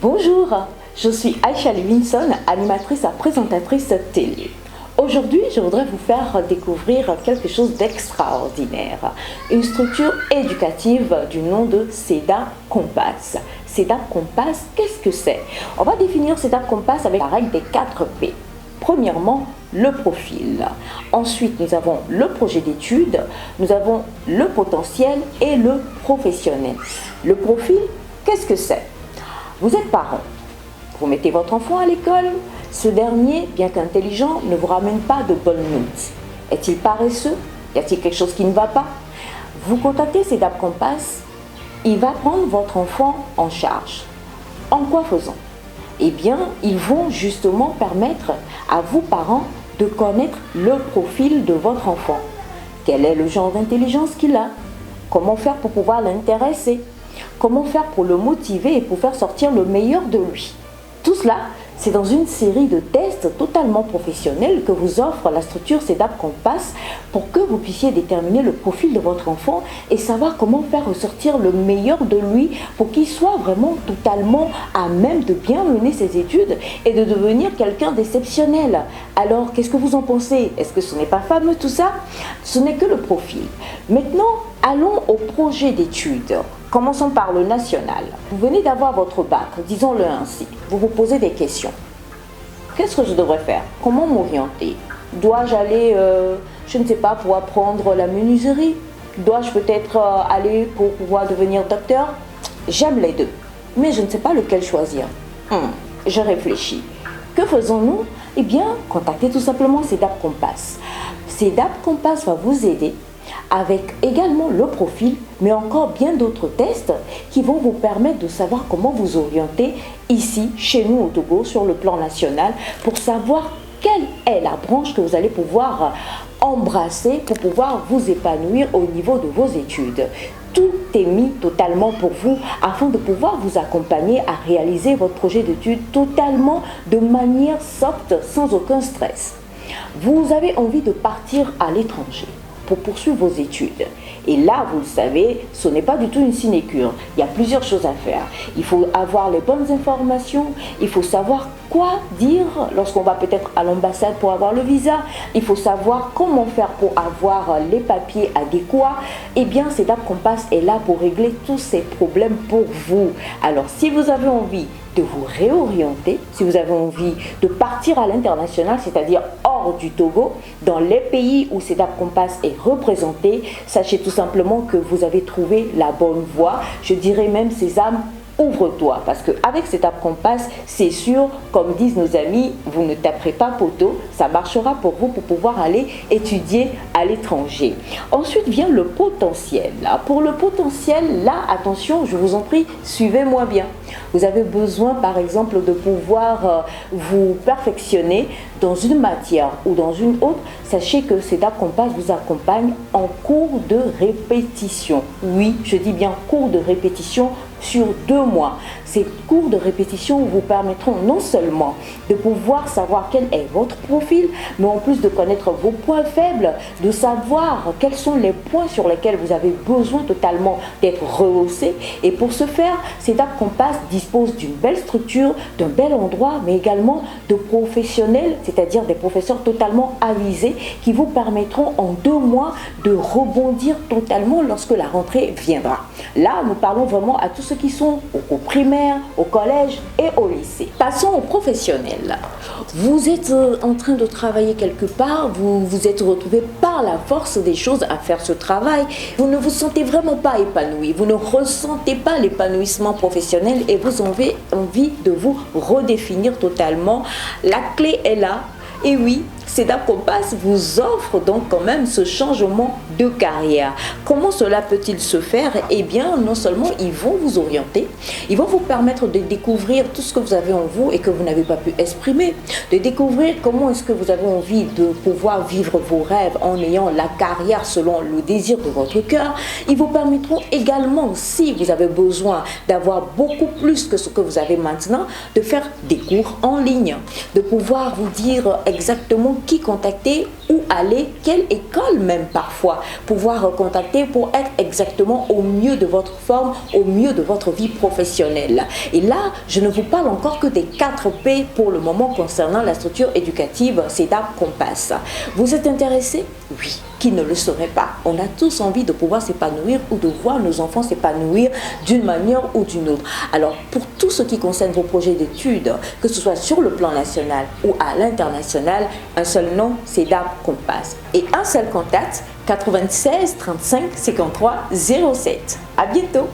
Bonjour, je suis Aïcha Levinson, animatrice et présentatrice télé. Aujourd'hui, je voudrais vous faire découvrir quelque chose d'extraordinaire. Une structure éducative du nom de CEDAP Compass. CEDAP Compass, qu'est-ce que c'est? On va définir CEDAP Compass avec la règle des 4 P. Premièrement, le profil. Ensuite, nous avons le projet d'études, nous avons le potentiel et le professionnel. Le profil, qu'est-ce que c'est? Vous êtes parent, vous mettez votre enfant à l'école, ce dernier, bien qu'intelligent, ne vous ramène pas de bonnes notes. Est-il paresseux? Y a-t-il quelque chose qui ne va pas? Vous contactez CEDAP Compass, il va prendre votre enfant en charge. En quoi faisant? Eh bien, ils vont justement permettre à vous, parents, de connaître le profil de votre enfant. Quel est le genre d'intelligence qu'il a? Comment faire pour pouvoir l'intéresser? Comment faire pour le motiver et pour faire sortir le meilleur de lui? Tout cela, c'est dans une série de tests totalement professionnels que vous offre la structure CEDAP Compass pour que vous puissiez déterminer le profil de votre enfant et savoir comment faire ressortir le meilleur de lui pour qu'il soit vraiment totalement à même de bien mener ses études et de devenir quelqu'un d'exceptionnel. Alors, qu'est-ce que vous en pensez? Est-ce que ce n'est pas fameux tout ça? Ce n'est que le profil. Maintenant, allons au projet d'études. Commençons par le national. Vous venez d'avoir votre bac, disons-le ainsi. Vous vous posez des questions. Qu'est-ce que je devrais faire? Comment m'orienter? Dois-je aller, je ne sais pas, pour apprendre la menuiserie? Dois-je peut-être aller pour pouvoir devenir docteur? J'aime les deux, mais je ne sais pas lequel choisir. Je réfléchis. Que faisons-nous? Eh bien, contactez tout simplement CEDAP Compass. CEDAP Compass va vous aider avec également le profil, mais encore bien d'autres tests qui vont vous permettre de savoir comment vous orienter ici, chez nous au Togo, sur le plan national, pour savoir quelle est la branche que vous allez pouvoir embrasser pour pouvoir vous épanouir au niveau de vos études. Tout est mis totalement pour vous afin de pouvoir vous accompagner à réaliser votre projet d'études totalement de manière soft, sans aucun stress. Vous avez envie de partir à l'étranger pour poursuivre vos études. Et là, vous le savez, ce n'est pas du tout une sinécure. Il y a plusieurs choses à faire. Il faut avoir les bonnes informations, il faut savoir quoi dire lorsqu'on va peut-être à l'ambassade pour avoir le visa, il faut savoir comment faire pour avoir les papiers adéquats. Eh bien, CEDAP Compass est là pour régler tous ces problèmes pour vous. Alors, si vous avez envie de vous réorienter, si vous avez envie de partir à l'international, c'est-à-dire hors du Togo, dans les pays où CEDAP Compass est représenté, sachez tout simplement que vous avez trouvé la bonne voie. Je dirais même, Sésame, ouvre-toi, parce qu'avec CEDAP Compass, c'est sûr, comme disent nos amis, vous ne taperez pas poteau, ça marchera pour vous pour pouvoir aller étudier à l'étranger. Ensuite vient le potentiel. Pour le potentiel, là, attention, je vous en prie, suivez-moi bien. Vous avez besoin, par exemple, de pouvoir vous perfectionner dans une matière ou dans une autre. Sachez que CEDAP Compass vous accompagne en cours de répétition. Oui, je dis bien cours de répétition sur 2 mois. Ces cours de répétition vous permettront non seulement de pouvoir savoir quel est votre profil, mais en plus de connaître vos points faibles, de savoir quels sont les points sur lesquels vous avez besoin totalement d'être rehaussé. Et pour ce faire, CEDAP Compass dispose d'une belle structure, d'un bel endroit, mais également de professionnels, c'est-à-dire des professeurs totalement avisés qui vous permettront en 2 mois de rebondir totalement lorsque la rentrée viendra. Là, nous parlons vraiment à tous ceux qui sont au cours primaire, au collège et au lycée. Passons aux professionnels. Vous êtes en train de travailler quelque part, vous vous êtes retrouvé par la force des choses à faire ce travail. Vous ne vous sentez vraiment pas épanoui, vous ne ressentez pas l'épanouissement professionnel et vous avez envie de vous redéfinir totalement. La clé est là. Et oui, CEDAP Compass vous offre donc quand même ce changement de carrière. Comment cela peut-il se faire? Eh bien, non seulement ils vont vous orienter, ils vont vous permettre de découvrir tout ce que vous avez en vous et que vous n'avez pas pu exprimer, de découvrir comment est-ce que vous avez envie de pouvoir vivre vos rêves en ayant la carrière selon le désir de votre cœur. Ils vous permettront également, si vous avez besoin d'avoir beaucoup plus que ce que vous avez maintenant, de faire des cours en ligne, de pouvoir vous dire exactement qui contacter, où aller, quelle école même parfois pouvoir contacter pour être exactement au mieux de votre forme, au mieux de votre vie professionnelle. Et là, je ne vous parle encore que des 4 P pour le moment concernant la structure éducative CEDAP Compass. Vous êtes intéressé? Oui. Qui ne le serait pas? On a tous envie de pouvoir s'épanouir ou de voir nos enfants s'épanouir d'une manière ou d'une autre. Alors, pour tout ce qui concerne vos projets d'études, que ce soit sur le plan national ou à l'international, un seul nom, CEDAP Compass. Et un seul contact, 96 35 53 07. À bientôt!